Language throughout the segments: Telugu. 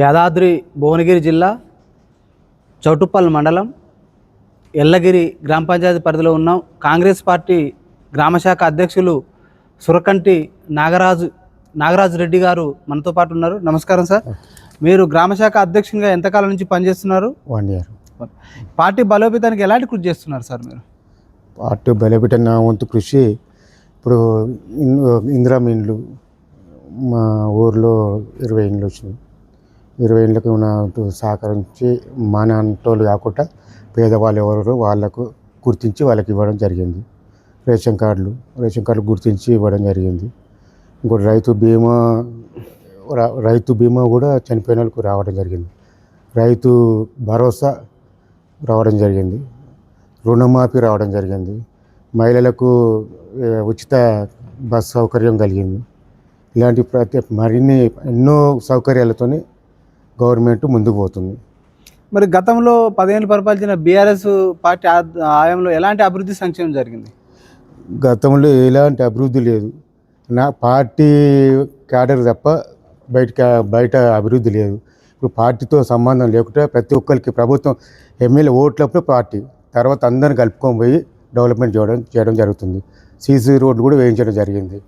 యాదాద్రి భువనగిరి జిల్లా చౌటుప్పల్ మండలం ఎల్లగిరి గ్రామ పంచాయతీ పరిధిలో ఉన్నాం. కాంగ్రెస్ పార్టీ గ్రామశాఖ అధ్యక్షులు సురకంటి నాగరాజు రెడ్డి గారు మనతో పాటు ఉన్నారు. నమస్కారం సార్. మీరు గ్రామశాఖ అధ్యక్షునిగా ఎంతకాలం నుంచి పనిచేస్తున్నారు? 1 year. పార్టీ బలోపేతానికి ఎలాంటి కృషి చేస్తున్నారు సార్ మీరు? పార్టీ బలోపేతం నా వంతు కృషి ఇప్పుడు ఇందిరా ఇండ్లు మా ఊర్లో 20 ఇండ్లు వచ్చినాయి. 20 ఇండ్లకు సహకరించి మా నాన్నటోళ్ళు కాకుండా పేదవాళ్ళు ఎవరు వాళ్ళకు గుర్తించి వాళ్ళకి ఇవ్వడం జరిగింది. రేషన్ కార్డులు గుర్తించి ఇవ్వడం జరిగింది. ఇంకోటి రైతు బీమా కూడా చనిపోయిన వాళ్ళకు రావడం జరిగింది. రైతు భరోసా రావడం జరిగింది. రుణమాఫీ రావడం జరిగింది. మహిళలకు ఉచిత బస్ సౌకర్యం కలిగింది. ఇలాంటి మరిన్ని ఎన్నో సౌకర్యాలతోని గవర్నమెంట్ ముందుకు పోతుంది. మరి గతంలో 10 ఏళ్ళు పరిపాలించిన బీఆర్ఎస్ పార్టీ ఆయంలో ఎలాంటి అభివృద్ధి సంక్షేమం జరిగింది? గతంలో ఎలాంటి అభివృద్ధి లేదు. నా పార్టీ క్యాడర్ తప్ప బయట అభివృద్ధి లేదు. ఇప్పుడు పార్టీతో సంబంధం లేకుండా ప్రతి ఒక్కరికి ప్రభుత్వం ఎమ్మెల్యే ఓట్లప్పుడు పార్టీ తర్వాత అందరిని కలుపుకొని పోయి డెవలప్మెంట్ చేయడం జరుగుతుంది. సీసీ రోడ్లు కూడా వేయించడం జరిగింది.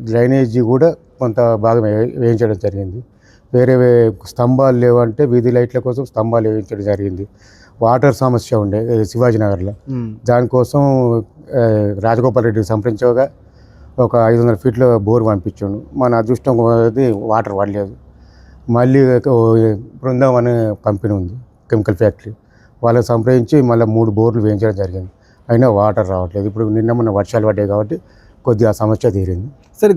డ్రైనేజీ కూడా కొంత భాగం వేయించడం జరిగింది. వేరే స్తంభాలు లేవంటే వీధి లైట్ల కోసం స్తంభాలు వేయించడం జరిగింది. వాటర్ సమస్య ఉండే శివాజీనగర్లో, దానికోసం రాజగోపాల్ రెడ్డిని సంప్రదించగా ఒక 500 ఫీట్ల బోర్ పంపించాడు. మన అదృష్టం అది వాటర్ పడలేదు. మళ్ళీ బృందం అనే కంపెనీ ఉంది, కెమికల్ ఫ్యాక్టరీ, వాళ్ళని సంప్రదించి మళ్ళీ 3 బోర్లు వేయించడం జరిగింది. అయినా వాటర్ రావట్లేదు. ఇప్పుడు నిన్న మొన్న వర్షాలు పడ్డాయి కాబట్టి కొద్దిగా సమస్య తీరింది. సరే,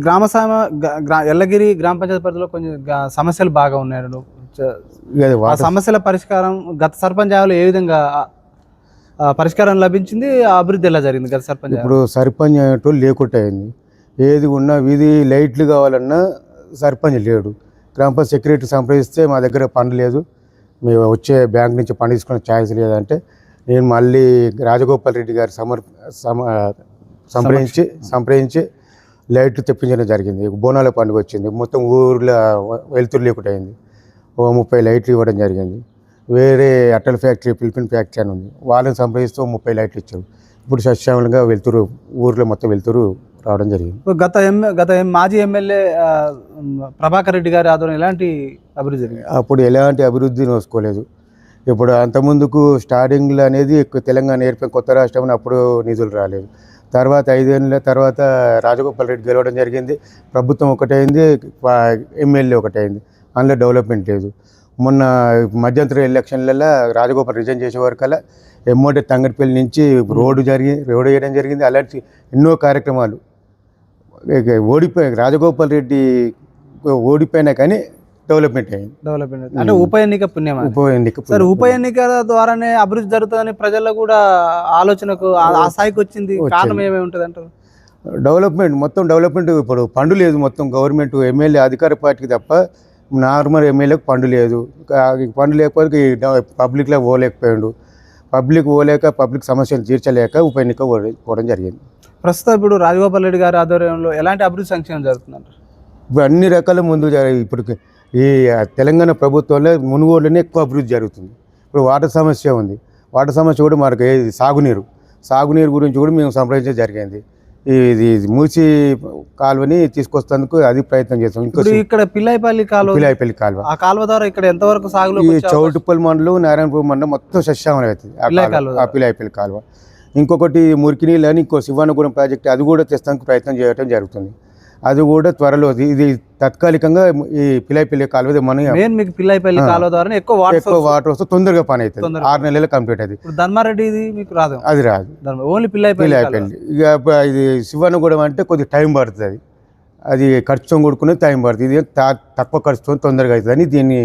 ఎల్లగిరి గ్రామ పంచాయతీ పరిధిలో కొంచెం సమస్యలు బాగా ఉన్నాయి. సమస్యల పరిష్కారం గత సర్పంచ్ ఏ విధంగా పరిష్కారం లభించింది? అభివృద్ధి ఎలా జరిగింది గత సర్పంచ్? ఇప్పుడు సర్పంచ్ అనేటోళ్ళు లేకుండా అయింది. ఏది ఉన్నా వీధి లైట్లు కావాలన్నా సర్పంచ్ లేడు. గ్రామ పంచాయతీ సెక్రటరీ సంప్రదిస్తే మా దగ్గర పని లేదు, మేము వచ్చే బ్యాంక్ నుంచి పని తీసుకునే ఛాయిస్ లేదంటే నేను మళ్ళీ రాజగోపాల్ రెడ్డి గారు సంప్రదించి లైట్లు తెప్పించడం జరిగింది. బోనాల పండుగ వచ్చింది, మొత్తం ఊర్లో వెలుతురు లేకుండా అయింది. 30 లైట్లు ఇవ్వడం జరిగింది. వేరే అట్టల ఫ్యాక్టరీ, ఫిలిపిన్ ఫ్యాక్టరీ అని ఉంది, వాళ్ళని సంప్రదిస్తూ 30 లైట్లు ఇచ్చారు. ఇప్పుడు సస్యామలంగా ఊర్లో మొత్తం వెలుతురు రావడం జరిగింది. గత మాజీ ఎమ్మెల్యే ప్రభాకర్ రెడ్డి గారి ఆధ్వర్యంలో ఎలాంటి అభివృద్ధి జరిగింది? అప్పుడు ఎలాంటి అభివృద్ధి నోసుకోలేదు. ఇప్పుడు అంతకుముందుకు స్టార్టింగ్లో అనేది తెలంగాణ ఏర్పడిన కొత్త రాష్ట్రం, అప్పుడు నిధులు రాలేదు. తర్వాత 5 ఏళ్ళ తర్వాత రాజగోపాల్ రెడ్డి గెలవడం జరిగింది. ప్రభుత్వం ఒకటైంది, ఎమ్మెల్యే ఒకటైంది, అందులో డెవలప్మెంట్ లేదు. మొన్న మధ్యంతర ఎలక్షన్లలో రాజగోపాల్ రిజైన్ చేసే వరకల్లా ఎమ్మోటే తంగడిపల్లి నుంచి రోడ్డు వేయడం జరిగింది. అలాంటి ఎన్నో కార్యక్రమాలు రాజగోపాల్ రెడ్డి ఓడిపోయినా కానీ డెవలప్మెంట్ అంటే ఉప ఎన్నిక పుణ్యం. ఉప ఎన్నిక ద్వారానే అభివృద్ధి జరుగుతుందని ప్రజల్లో కూడా ఆలోచనకు ఆ స్థాయికి వచ్చింది. కారణం ఏమేమి ఉంటుంది అంటారు? మొత్తం డెవలప్మెంట్. ఇప్పుడు ఫండ్ లేదు, మొత్తం గవర్నమెంట్ ఎమ్మెల్యే అధికార పార్టీకి తప్ప నార్మల్ ఎమ్మెల్యేకి ఫండ్ లేదు. ఫండ్ లేకపోతే పబ్లిక్లో పోలేకపోయాడు. పబ్లిక్ సమస్యలు తీర్చలేక ఉప ఎన్నిక పోవడం జరిగింది. ప్రస్తుతం ఇప్పుడు రాజగోపాల్ రెడ్డి గారి ఆధ్వర్యంలో ఎలాంటి అభివృద్ధి సంక్షేమం జరుగుతున్నారు? ఇప్పుడు అన్ని రకాల ముందు ఇప్పుడు ఈ తెలంగాణ ప్రభుత్వంలో మునుగోడులోనే ఎక్కువ అభివృద్ధి జరుగుతుంది. ఇప్పుడు వాటర్ సమస్య ఉంది. వాటర్ సమస్య కూడా మనకు సాగునీరు గురించి కూడా మేము సంప్రదించడం జరిగింది. ఇది మూసి కాలువని తీసుకొస్తేందుకు అది ప్రయత్నం చేస్తాం. ఇక్కడ పిల్లాయిపల్లి కాలువ, ఆ కాలువ ద్వారా ఇక్కడ ఎంతవరకు సాగులో? ఈ చౌటుప్పల్ మండలం, నారాయణపూర్ మండలం మొత్తం సస్యామలం అవుతుంది ఆ పిల్లాయిపల్లి కాలువ. ఇంకొకటి మురికి నీళ్ళు అని ఇంకో శివానగూడెం ప్రాజెక్ట్, అది కూడా తెస్తానికి ప్రయత్నం చేయడం జరుగుతుంది. అది కూడా త్వరలో, ఇది తాత్కాలికంగా ఈ పిల్లాయిపల్లి కాలువ మీకు పిల్లాయిపల్లి కాలువ ద్వారా ఎక్కువ వాటర్ వస్తే తొందరగా పని అవుతుంది. 6 నెలలు కంప్లీట్ అవుతుంది. ధర్మారెడ్డి మీకు రాదు? అది రాదు, ఓన్లీ పిల్లాయిపల్లి. ఇక ఇది శివానగూడెం అంటే కొద్దిగా టైం పడుతుంది. అది ఖర్చుతో కూడుకునే టైం పడుతుంది. ఇది తక్కువ ఖర్చుతో తొందరగా అవుతుంది అని దీన్ని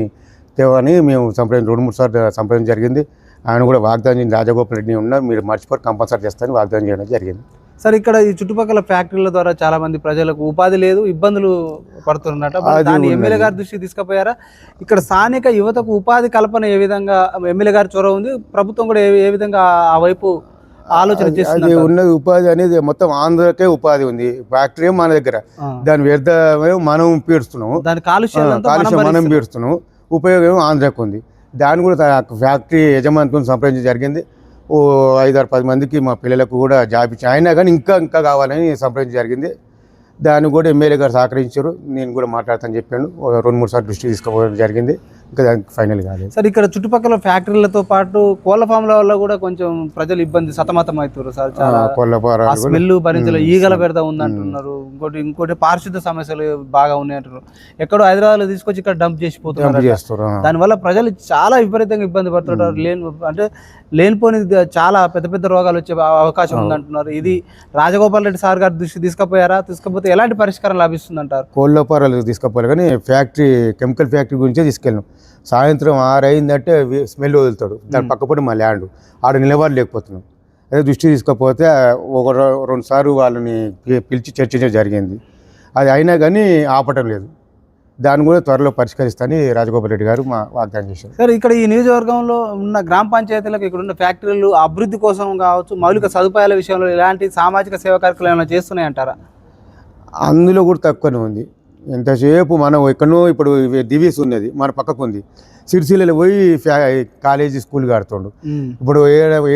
తేవని మేము 2-3 సార్లు సంప్రదించడం జరిగింది. ఆయన కూడా వాగ్దానం, రాజగోపాల్ రెడ్డి ఉన్నారు, మీరు మర్చిపోయి కంపల్సరీ చేస్తారని వాగ్దానం చేయడం జరిగింది. సార్, ఇక్కడ ఈ చుట్టుపక్కల ఫ్యాక్టరీల ద్వారా చాలా మంది ప్రజలకు ఉపాధి లేదు, ఇబ్బందులు పడుతున్నట్టు దాన్ని ఎమ్మెల్యే గారి దృష్టికి తీసుకుపోయారా? ఇక్కడ స్థానిక యువతకు ఉపాధి కల్పన ఏ విధంగా ఎమ్మెల్యే గారి చొరవ ఉంది, ప్రభుత్వం కూడా ఏ విధంగా ఆ వైపు ఆలోచన అది చేస్తుంది ఉన్నది ఉపాధి అనేది మొత్తం ఆంధ్రకే ఉపాధి ఉంది. ఫ్యాక్టరీ మన దగ్గర, దాని వ్యర్థమే మనం పీడుస్తున్నాము, దాని కాలుష్యం కాలుష్యం మనం పీడుస్తున్నాము, ఉపయోగం ఆంధ్రకు ఉంది. దాన్ని కూడా ఫ్యాక్టరీ యజమానితో సంప్రదించడం జరిగింది. ఓ 5-10 మందికి మా పిల్లలకు కూడా జాబ్ ఇచ్చి, అయినా కానీ ఇంకా కావాలని సంప్రదించడం జరిగింది. దాన్ని కూడా ఎమ్మెల్యే గారు సహకరించారు. నేను కూడా మాట్లాడతాను చెప్పాను. 2-3 సార్లు దృష్టి తీసుకోవడం జరిగింది. ఇంకా దానికి ఫైనల్ కాలేదు. సార్ ఇక్కడ చుట్టుపక్కల ఫ్యాక్టరీలతో పాటు కోళ్ల ఫామ్ల వల్ల కూడా కొంచెం ప్రజలు ఇబ్బంది సతమతం అవుతారు సార్. చాలా స్మెల్ భరించలేదు, ఈగల పెడతా ఉంది అంటున్నారు. ఇంకోటి పారిశుద్ధ సమస్యలు బాగా ఉన్నాయి అంటున్నారు. ఎక్కడో హైదరాబాద్ లో తీసుకొచ్చి ఇక్కడ డంప్ చేసిపోతున్నారు. దానివల్ల ప్రజలు చాలా విపరీతంగా ఇబ్బంది పడుతుంటారు. లేనిపోని చాలా పెద్ద పెద్ద రోగాలు వచ్చే అవకాశం ఉందంటున్నారు. ఇది రాజగోపాల్ రెడ్డి సార్ గారు దృష్టి తీసుకపోతే ఎలాంటి పరిష్కారం లభిస్తుంది అంటారు? కోళ్ళ పారాలు తీసుకపోవాలి, కానీ కెమికల్ ఫ్యాక్టరీ గురించే తీసుకెళ్ళాం. సాయంత్రం 6 అయిందంటే స్మెల్ వదులుతాడు. దాని పక్కపడి మా ల్యాండ్ ఆడ నిలబడలేకపోతున్నాం. అదే దృష్టి తీసుకపోతే 1-2 సార్లు వాళ్ళని పిలిచి చర్చించడం జరిగింది. అది అయినా కానీ ఆపటం లేదు. దాన్ని కూడా త్వరలో పరిష్కరిస్తానని రాజగోపాల్ రెడ్డి గారు వాగ్దానం చేశారు. సార్ ఇక్కడ ఈ నియోజకవర్గంలో ఉన్న గ్రామ పంచాయతీలకు ఇక్కడ ఉన్న ఫ్యాక్టరీలు అభివృద్ధి కోసం కావచ్చు, మౌలిక సదుపాయాల విషయంలో ఇలాంటి సామాజిక సేవా కార్యక్రమాలు ఏమైనా చేస్తున్నాయంటారా? అందులో కూడా తక్కువనే ఉంది. ఎంతసేపు మనం ఎక్కడో ఇప్పుడు డివిస్ ఉన్నది మన పక్కకు ఉంది, సిరిసిల్లలో పోయి కాలేజీ స్కూల్ కడుతుండు. ఇప్పుడు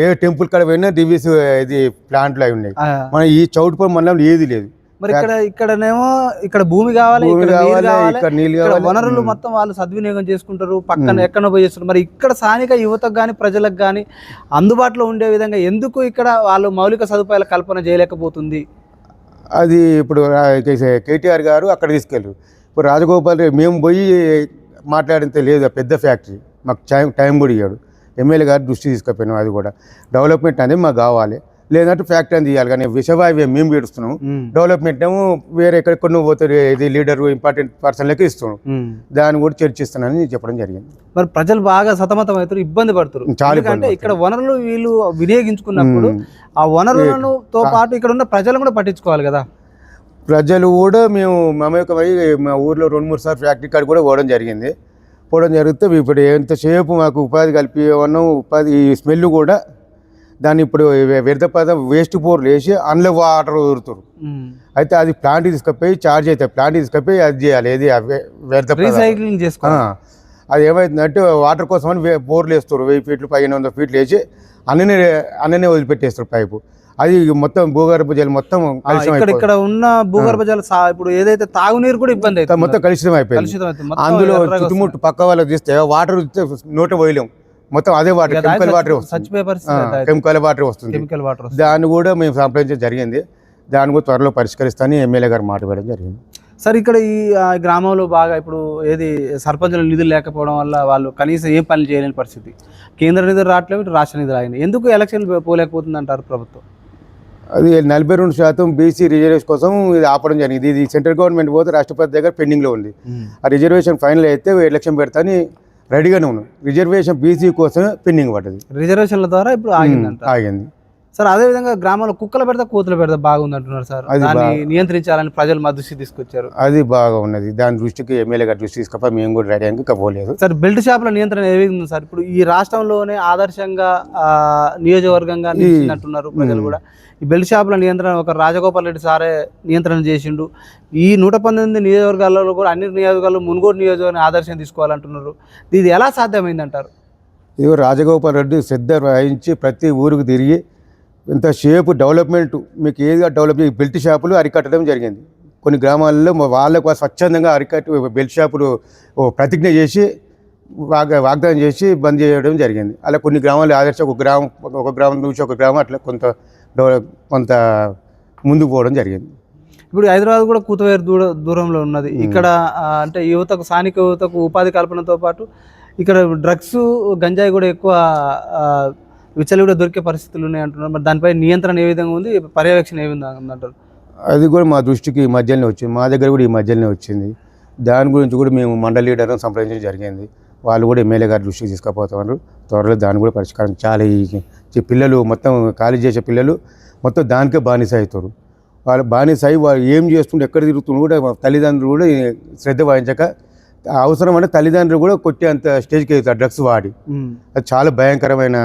ఏ టెంపుల్ కాడ పోయినా డివిస్ ఇది ప్లాంట్లు అవి ఉన్నాయి. మన ఈ చౌటుపల్లి మండలంలో ఏది లేదు. మరి ఇక్కడనేమో ఇక్కడ భూమి కావాలి, ఇక్కడ నీళ్ళు కావాలి, వనరులు మొత్తం వాళ్ళు సద్వినియోగం చేసుకుంటారు, పక్కన ఎక్కడో పోయి చేస్తారు. మరి ఇక్కడ స్థానిక యువతకు కానీ ప్రజలకు కానీ అందుబాటులో ఉండే విధంగా ఎందుకు ఇక్కడ వాళ్ళు మౌలిక సదుపాయాల కల్పన చేయలేకపోతుంది? అది ఇప్పుడు కేటీఆర్ గారు అక్కడ తీసుకెళ్ళరు. ఇప్పుడు రాజగోపాల్ రెడ్డి మేము పోయి మాట్లాడితే లేదు, పెద్ద ఫ్యాక్టరీ మాకు టైం కూడా ఇవ్వడు. ఎమ్మెల్యే గారు దృష్టి తీసుకుపోయినాం. అది కూడా డెవలప్మెంట్ అనేది మాకు కావాలి, లేదంటే ఫ్యాక్టరీ అని తీయాలి. కానీ విషవాయువు మేము పెడుస్తున్నాము, డెవలప్మెంట్ ఏమో వేరే ఎక్కడెక్కడ పోతారు, ఇది లీడర్ ఇంపార్టెంట్ పర్సన్లకి ఇస్తున్నాం. దాన్ని కూడా చర్చిస్తున్నానని చెప్పడం జరిగింది. మరి ప్రజలు బాగా సతమతం అవుతారు, ఇబ్బంది పడుతారు. ఎందుకంటే ఇక్కడ వనరులు వీళ్ళు వినియోగించుకున్నప్పుడు ఆ వనరులతో పాటు ఇక్కడ ఉన్న ప్రజలు కూడా పట్టించుకోవాలి కదా. ప్రజలు కూడా మేము మమేకమై మా ఊర్లో 2-3 సార్లు ఫ్యాక్టరీ కాడ కూడా పోవడం జరిగితే ఇప్పుడు ఎంతసేపు మాకు ఉపాధి కలిపి ఉన్నాం. ఉపాధి స్మెల్ కూడా దాన్ని ఇప్పుడు వ్యర్థ పదార్థం వేస్ట్ పోర్లు వేసి అందులో వాటర్ వదులుతారు. అయితే అది ప్లాంట్ తీసుకపోయి చార్జ్ అవుతాయి, ప్లాంట్ తీసుకపోయి అది చేయాలి, ఏది వ్యర్థ రీసైక్లింగ్ చేసుకోవాలి. అది ఏమవుతుందంటే వాటర్ కోసం అని బోర్లు వేస్తారు, 1000 ఫీట్లు 1500 ఫీట్లు వేసి అన్ననే వదిలిపెట్టేస్తారు పైపు. అది మొత్తం భూగర్భ జలం మొత్తం ఇక్కడ ఉన్న భూగర్భ జల ఇప్పుడు ఏదైతే తాగునీరు కూడా ఇబ్బంది అవుతుంది, మొత్తం కలుషితం అయిపోయింది. అందులో చుట్టుముట్టు పక్క వాళ్ళకి తీస్తే వాటర్ నోట పోయలేం, మొత్తం అదే వాటర్ కెమికల్ వాటర్ వస్తుంది. దాన్ని కూడా మేము సంప్రదించడం జరిగింది. దాన్ని కూడా త్వరలో పరిష్కరిస్తానని ఎమ్మెల్యే గారు మాట్లాడడం జరిగింది. సార్ ఇక్కడ ఈ గ్రామంలో బాగా ఇప్పుడు ఏది సర్పంచుల నిధులు లేకపోవడం వల్ల వాళ్ళు కనీసం ఏం పనులు చేయలేని పరిస్థితి, కేంద్ర నిధులు రావట్లేదు, ఇటు రాష్ట్ర నిధులు ఆగింది. ఎందుకు ఎలక్షన్లు పోలేకపోతుంది అంటారు ప్రభుత్వం? అది 42% బీసీ రిజర్వేషన్ కోసం ఇది ఆపడం జరిగింది. ఇది సెంట్రల్ గవర్నమెంట్ పోతే రాష్ట్రపతి దగ్గర పెండింగ్లో ఉంది. ఆ రిజర్వేషన్ ఫైనల్ అయితే ఎలక్షన్ పెడతా అని రెడీగానే ఉన్నాం. రిజర్వేషన్ బీసీ కోసమే పెండింగ్ పడ్డది, రిజర్వేషన్ల ద్వారా ఇప్పుడు ఆగింది. సార్ అదేవిధంగా గ్రామంలో కుక్కలు పెడతా కోతులు పెడతా బాగుంది అంటున్నారు సార్, దాన్ని నియంత్రించాలని ప్రజలు మా దృష్టికి తీసుకొచ్చారు. అది బాగా ఉన్నది, దాని దృష్టికి ఎమ్మెల్యే గారి దృష్టి తీసుకపోయి మేము కూడా రెడీ అయ్యాక పోలేదు. సార్ బెల్ట్ షాపుల నియంత్రణ ఏ విధంగా సార్? ఇప్పుడు ఈ రాష్ట్రంలోనే ఆదర్శంగా నియోజకవర్గంగా నిలిచినట్టున్నారు ప్రజలు కూడా. ఈ బెల్ట్ షాపుల నియంత్రణ ఒక రాజగోపాల్ రెడ్డి సారే నియంత్రణ చేసిండు. ఈ 119 నియోజకవర్గాలలో కూడా అన్ని నియోజకవర్గాలు మునుగోడు నియోజకవర్గం ఆదర్శం తీసుకోవాలంటున్నారు. ఇది ఎలా సాధ్యమైంది అంటారు? ఇది రాజగోపాల్ రెడ్డి శ్రద్ధ వహించి ప్రతి ఊరికి తిరిగి ఇంతసేపు డెవలప్మెంట్ మీకు ఏదిగా డెవలప్ బెల్ట్ షాపులు అరికట్టడం జరిగింది. కొన్ని గ్రామాల్లో వాళ్ళకు స్వచ్ఛందంగా బెల్ట్ షాపులు ప్రతిజ్ఞ చేసి వాగ్దానం చేసి బంద్ చేయడం జరిగింది. అలా కొన్ని గ్రామాలు ఆదర్శ ఒక గ్రామం నుంచి ఒక గ్రామం అట్లా కొంత ముందుకు పోవడం జరిగింది. ఇప్పుడు హైదరాబాద్ కూడా కూతవేరు దూరంలో ఉన్నది. ఇక్కడ అంటే యువతకు స్థానిక యువతకు ఉపాధి కల్పనతో పాటు ఇక్కడ డ్రగ్స్ గంజాయి కూడా ఎక్కువ విచ్చలవిడిగా దొరికే పరిస్థితులు ఉన్నాయి అంటున్నారు. మరి దానిపై నియంత్రణ ఏ విధంగా ఉంది, పర్యవేక్షణ ఏ విధంగా ఉందంటారు? అది కూడా మా దృష్టికి ఈ మధ్యలోనే వచ్చింది, మా దగ్గర కూడా ఈ మధ్యలోనే వచ్చింది. దాని గురించి కూడా మేము మండల లీడర్ను సంప్రదించడం జరిగింది. వాళ్ళు కూడా ఎమ్మెల్యే గారి దృష్టికి తీసుకుపోతున్నారు. త్వరలో దాన్ని కూడా పరిష్కారం. చాలా ఈ పిల్లలు మొత్తం కాలేజ్ చేసే పిల్లలు మొత్తం దానికే బానిస అవుతారు. వాళ్ళు బానిస అయి వాళ్ళు ఏం చేస్తుంటే ఎక్కడ తిరుగుతుండే కూడా తల్లిదండ్రులు కూడా శ్రద్ధ వహించక అవసరం అంటే తల్లిదండ్రులు కూడా కొట్టే అంత స్టేజ్కి అవుతారు డ్రగ్స్ వాడి. అది చాలా భయంకరమైన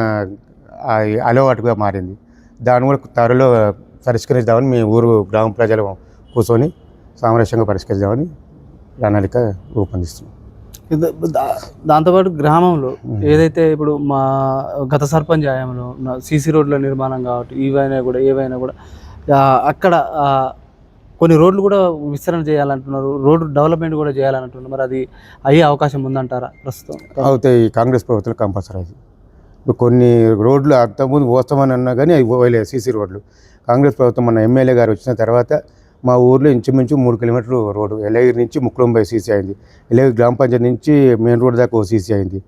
అలవాటుగా మారింది. దాన్ని కూడా త్వరలో పరిష్కరిద్దామని మీ ఊరు గ్రామ ప్రజలు కూర్చొని సామరస్యంగా పరిష్కరిద్దామని ప్రణాళిక రూపొందిస్తున్నాం. దాంతోపాటు గ్రామంలో ఏదైతే ఇప్పుడు మా గత సర్పంచ్ హయాంలో సీసీ రోడ్ల నిర్మాణం కాబట్టి ఏవైనా కూడా అక్కడ కొన్ని రోడ్లు కూడా విస్తరణ చేయాలంటున్నారు, రోడ్డు డెవలప్మెంట్ కూడా చేయాలంటున్నారు. మరి అది అయ్యే అవకాశం ఉందంటారా ప్రస్తుతం? అవుతాయి. కాంగ్రెస్ ప్రభుత్వం కంపల్సరీ అది. ఇప్పుడు కొన్ని రోడ్లు అంతకుముందు పోస్తామని అన్నా కానీ అవి పోయలేదు సీసీ రోడ్లు. కాంగ్రెస్ ప్రభుత్వం మన ఎమ్మెల్యే గారు వచ్చిన తర్వాత మా ఊర్లో ఇంచుమించు 3 కిలోమీటర్లు రోడ్డు ఎల్లగిరి నుంచి ముక్కులంబై సీసీ అయింది. ఎల్లగిరి గ్రామ పంచాయతీ నుంచి మెయిన్ రోడ్ దాకా ఓ సీసీ అయింది.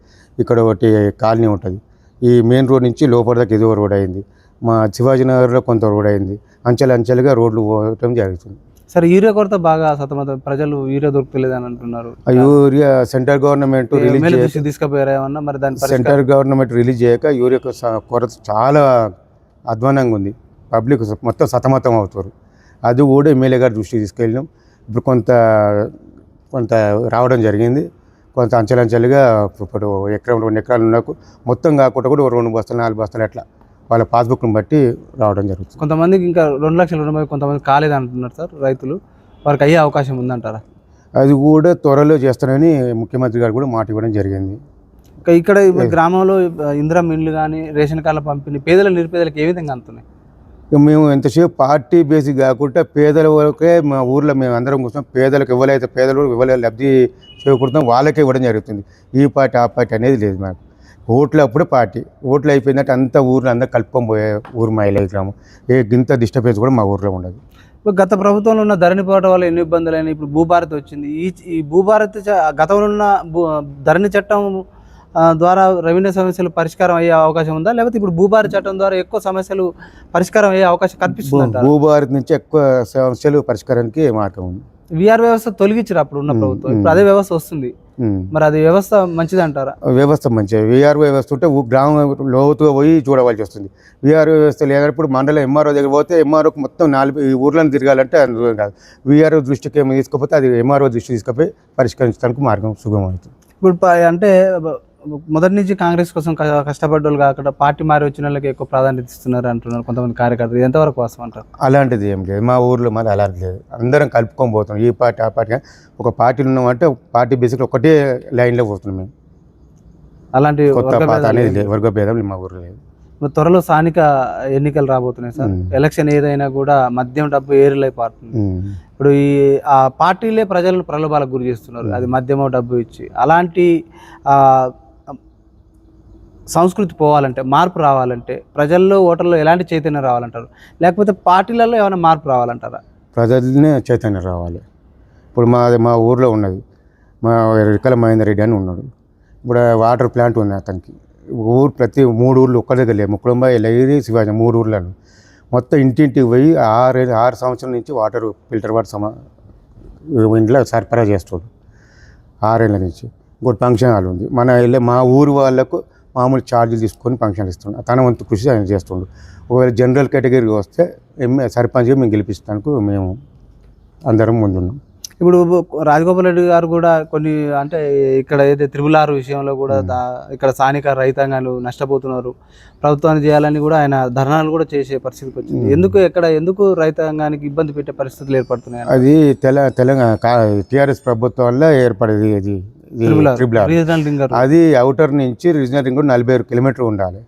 ఇక్కడ ఒకటి కాలనీ ఉంటుంది. ఈ మెయిన్ రోడ్ నుంచి లోపల దాకా ఎదుగు రోడ్ అయింది. మా శివాజీనగర్లో కొంత రోడ్ అయింది. అంచెలంచెలుగా రోడ్లు పోవటం జరుగుతుంది. సరే, యూరియా కొరత బాగా సతమతం, ప్రజలు యూరియా దొరుకుతలేదని అంటున్నారు. ఆ యూరియా సెంట్రల్ గవర్నమెంట్ రిలీజ్ తీసుకుపోయారా ఏమన్నా? మరి దాని సెంట్రల్ గవర్నమెంట్ రిలీజ్ చేయక యూరియా కొరత చాలా అధ్వానంగా ఉంది. పబ్లిక్ మొత్తం సతమతం అవుతారు. అది కూడా ఎమ్మెల్యే గారి దృష్టికి తీసుకెళ్ళినాం. ఇప్పుడు కొంత రావడం జరిగింది. కొంత అంచెలంచెలుగా ఇప్పుడు ఎకరం 2 ఎకరాలు ఉన్నకు మొత్తం కాకుండా కూడా 2 బస్తాలు 4 బస్తాలు అట్లా వాళ్ళ పాస్బుక్ను బట్టి రావడం జరుగుతుంది. కొంతమందికి ఇంకా 2 లక్షల రుణమాఫీ కొంతమంది కాలేదు అంటున్నారు సార్ రైతులు. వారికి అయ్యే అవకాశం ఉందంటారా? అది కూడా త్వరలో చేస్తానని ముఖ్యమంత్రి గారు కూడా మాట ఇవ్వడం జరిగింది. ఇక్కడ గ్రామంలో ఇందిరమ్మ ఇండ్లు కానీ రేషన్ కార్డుల పంపిణీ పేదల నిరుపేదలకు ఏ విధంగా అందుతున్నాయి? మేము ఎంతసేపు పార్టీ బేసిక్ కాకుండా పేదల వరకే మా ఊర్లో మేము అందరం కూర్చొని పేదలకు ఎవరైతే పేదలు ఎవరైతే లబ్ధి చేకూరుతాం వాళ్ళకే ఇవ్వడం జరుగుతుంది. ఈ పార్టీ ఆ పార్టీ అనేది లేదు మాకు. ఓట్లు అప్పుడే పార్టీ, ఓట్లు అయిపోయిందంటే అంత ఊర్లో అందరూ కలుపుకొని పోయే ఊరు మా ఇళ్ళ గ్రామం. గింత డిస్టర్బెన్స్ కూడా మా ఊర్లో ఉండదు. ఇప్పుడు గత ప్రభుత్వంలో ఉన్న ధరణి పోవడం వల్ల ఎన్ని ఇబ్బందులు అయినా ఇప్పుడు భూభారతి వచ్చింది. ఈ భూభారతి గతంలో ఉన్న ధరణి చట్టం ద్వారా రెవెన్యూ సమస్యలు పరిష్కారం అయ్యే అవకాశం ఉందా, లేకపోతే ఇప్పుడు భూభారతి చట్టం ద్వారా ఎక్కువ సమస్యలు పరిష్కారం అయ్యే అవకాశం కనిపిస్తుంది? భూభారతి నుంచి ఎక్కువ సమస్యలు పరిష్కారానికి మార్గం ఉంది. విఆర్ వ్యవస్థ తొలగించారు అప్పుడు ఉన్న ప్రభుత్వం, ఇప్పుడు అదే వ్యవస్థ వస్తుంది. మరి అది వ్యవస్థ మంచిది అంటారా? వ్యవస్థ మంచిది. విఆర్ వ్యవస్థ ఉంటే గ్రామం లోతుగా పోయి చూడవలసి వస్తుంది. విఆర్ వ్యవస్థ లేనప్పుడు మండలం ఎంఆర్ఓ దగ్గర పోతే ఎంఆర్ఓకి మొత్తం 4 ఊర్లను తిరగాలంటే అందులో కాదు. విఆర్ దృష్టికి ఏమి తీసుకపోతే అది ఎంఆర్ఓ దృష్టి తీసుకుపోయి పరిష్కరించడానికి మార్గం సుగమవుతుంది. ఇప్పుడు అంటే మొదటి నుంచి కాంగ్రెస్ కోసం కష్టపడ్డోళ్ళు కాకుండా పార్టీ మారి వచ్చిన వాళ్ళకి ఎక్కువ ప్రాధాన్యత ఇస్తున్నారు అంటున్నారు కొంతమంది కార్యకర్తలు. ఎంతవరకు వాస్తవం అంటారు? అలాంటిది ఏం లేదు మా ఊర్లో. మరి అలాంటిది లేదు. అందరం కలుపుకొని పోతున్నాం. ఈ పార్టీ ఆ పార్టీ ఒక పార్టీలు ఉన్నామంటే పార్టీ బేసిక్లో ఒకటే లైన్లో పోతున్నాం మేము. అలాంటి కొత్త పాత అనేది లేదు, వర్గ భేదం మా ఊర్లో లేదు. త్వరలో స్థానిక ఎన్నికలు రాబోతున్నాయి సార్. ఎలక్షన్ ఏదైనా కూడా మద్యం డబ్బు ఏరులైపోతుంది. ఇప్పుడు ఆ పార్టీలే ప్రజలను ప్రలోభాలకు గురి చేస్తున్నారు, అది మద్యమో డబ్బు ఇచ్చి. అలాంటి సంస్కృతి పోవాలంటే, మార్పు రావాలంటే ప్రజల్లో ఓటర్లో ఎలాంటి చైతన్యం రావాలంటారు, లేకపోతే పార్టీలలో ఏమైనా మార్పు రావాలంటారా? ప్రజలనే చైతన్యం రావాలి. ఇప్పుడు మా ఊర్లో ఉన్నది మా రికల మహేందర్ రెడ్డి అని ఉన్నాడు. ఇప్పుడు వాటర్ ప్లాంట్ ఉంది అతనికి. ప్రతి 3 ఊర్లు ఒక్క దగ్గర లేదు. ముక్కులంబ, ఎల్లగిరి, శివాజీ 3 ఊర్లను మొత్తం ఇంటింటికి పోయి 6 సంవత్సరాల నుంచి వాటర్ ఫిల్టర్ వాటర్ ఇంట్లో సరఫరా చేస్తాడు 6 ఏళ్ళ నుంచి. ఇంకోటి ఫంక్షన్ హాల్ ఉంది. మా ఊరు వాళ్ళకు మామూలు ఛార్జీలు తీసుకొని ఫంక్షన్లు ఇస్తుండు. తన వంతు కృషి ఆయన చేస్తుండు. ఒకవేళ జనరల్ కేటగిరీకి వస్తే సర్పంచ్గా మేము గెలిపించడానికి మేము అందరం ముందున్నాం. ఇప్పుడు రాజగోపాల్ రెడ్డి గారు కూడా కొన్ని అంటే ఇక్కడ ఏదైతే త్రిపులారు విషయంలో కూడా ఇక్కడ స్థానిక రైతాంగాలు నష్టపోతున్నారు, ప్రభుత్వాన్ని చేయాలని కూడా ఆయన ధర్నాలు కూడా చేసే పరిస్థితికి వచ్చింది. ఎందుకు రైతాంగానికి ఇబ్బంది పెట్టే పరిస్థితులు ఏర్పడుతున్నాయి? అది తెలంగాణ టీఆర్ఎస్ ప్రభుత్వం వల్ల ఏర్పడేది. అది అవుటర్ నుంచి రీజనల్ రింగ్ 47 కిలోమీటర్లు ఉండాలి.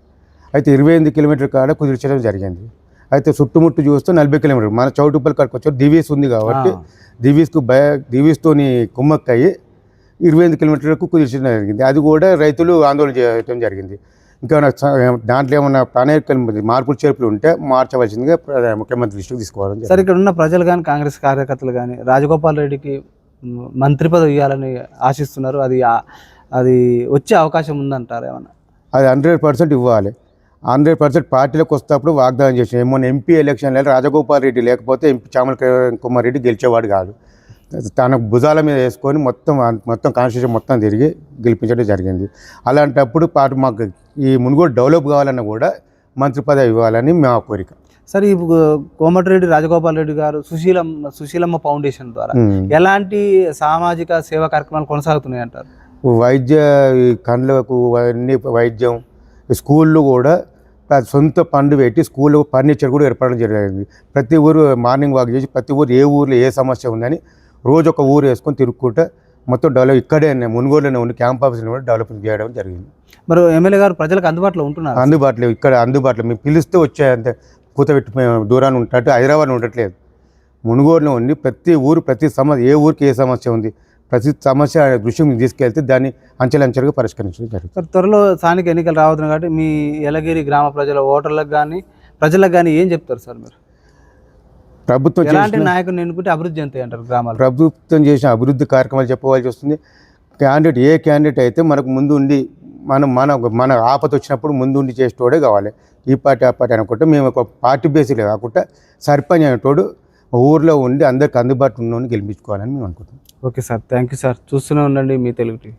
అయితే 28 కిలోమీటర్ కాడ కుదిర్చడం జరిగింది. అయితే చుట్టుముట్టు చూస్తే 40 కిలోమీటర్లు మన చౌటుప్పల్ కాడికి వచ్చారు. దివీస్ ఉంది కాబట్టి దివీస్తోని కుమ్మక్కయ్యి 28 కిలోమీటర్లకు కుదిర్చడం జరిగింది. అది కూడా రైతులు ఆందోళన చేయడం జరిగింది. ఇంకా దాంట్లో ఏమన్నా ప్రణాళిక మార్పులు చేర్పులు ఉంటే మార్చవలసిందిగా ముఖ్యమంత్రి దృష్టికి తీసుకోవాలి. సరే, ఇక్కడ ఉన్న ప్రజలు కానీ కాంగ్రెస్ కార్యకర్తలు కానీ రాజగోపాల్ రెడ్డికి మంత్రి పదవి ఇవ్వాలని ఆశిస్తున్నారు. అది వచ్చే అవకాశం ఉందంటారు ఏమన్నా? అది 100% ఇవ్వాలి. 100% పార్టీలోకి వస్తేప్పుడు వాగ్దానం చేసిన ఏమన్నా ఎంపీ ఎలక్షన్లో రాజగోపాల్ రెడ్డి లేకపోతే ఎంపీ చామల కుమార్ రెడ్డి గెలిచేవాడు కాదు. తన భుజాల మీద వేసుకొని మొత్తం కాన్స్టిట్యూషన్ మొత్తం తిరిగి గెలిపించడం జరిగింది. అలాంటప్పుడు మాకు ఈ మునుగోడు డెవలప్ కావాలన్నా కూడా మంత్రి పదవి ఇవ్వాలని మా కోరిక. సరే, ఇప్పుడు కోమటిరెడ్డి రాజగోపాల్ రెడ్డి గారు సుశీలమ్మ ఫౌండేషన్ ద్వారా ఎలాంటి సామాజిక సేవా కార్యక్రమాలు కొనసాగుతున్నాయి అంటారు? వైద్య కండ్లకు అన్ని వైద్యం, స్కూళ్ళు కూడా సొంత ఫండ్ పెట్టి స్కూల్లో ఫర్నిచర్ కూడా ఏర్పడడం జరిగింది. ప్రతి ఊరు మార్నింగ్ వాక్ చేసి ప్రతి ఊరు ఏ ఊర్లో ఏ సమస్య ఉందని రోజు ఒక ఊరు వేసుకొని తిరుగుకుంటూ మొత్తం డెవలప్ ఇక్కడే మునుగోడులోనే ఉండి క్యాంప్ ఆఫీస్లో కూడా డెవలప్ చేయడం జరిగింది. మరి ఎమ్మెల్యే గారు ప్రజలకు అందుబాటులో ఉంటున్నారు? అందుబాటులో ఇక్కడ అందుబాటులో మేము పిలిస్తే వచ్చే అంతే కూతబెట్టి దూరాన్ని ఉంటట్టు హైదరాబాద్ ఉండట్లేదు. మునుగోడులో ఉండి ప్రతి ఊరు ప్రతి సమస్య ఏ ఊరికి ఏ సమస్య ఉంది ప్రతి సమస్య దృష్టికి తీసుకెళ్తే దాన్ని అంచెలంచెలుగా పరిష్కరించడం జరుగుతుంది. సార్ త్వరలో స్థానిక ఎన్నికలు రాబోతున్నాయి కాబట్టి మీ యలగిరి గ్రామ ప్రజల ఓటర్లకు కానీ ప్రజలకు కానీ ఏం చెప్తారు సార్ మీరు? ప్రభుత్వం ఎలాంటి నాయకుని ఎన్నుకుంటే అభివృద్ధి చెందుతాయి అంటారు గ్రామాలు? ప్రభుత్వం చేసిన అభివృద్ధి కార్యక్రమాలు చెప్పవలసి వస్తుంది. ఏ క్యాండిడేట్ అయితే మనకు ముందు ఉండి మన ఆపద వచ్చినప్పుడు ముందు ఉండి చేసేటోడే కావాలి. ఈ పార్టీ ఆ పార్టీ అనుకుంటే మేము ఒక పార్టీ బేసిక్లో కాకుండా సర్పంచ్ అనేటోడు ఊర్లో ఉండి అందరికి అందుబాటులో ఉన్న గెలిపించుకోవాలని మేము అనుకుంటున్నాం. Okay sir, thank you sir. చూస్తూనే ఉండండి మీ తెలుగు టీవీ.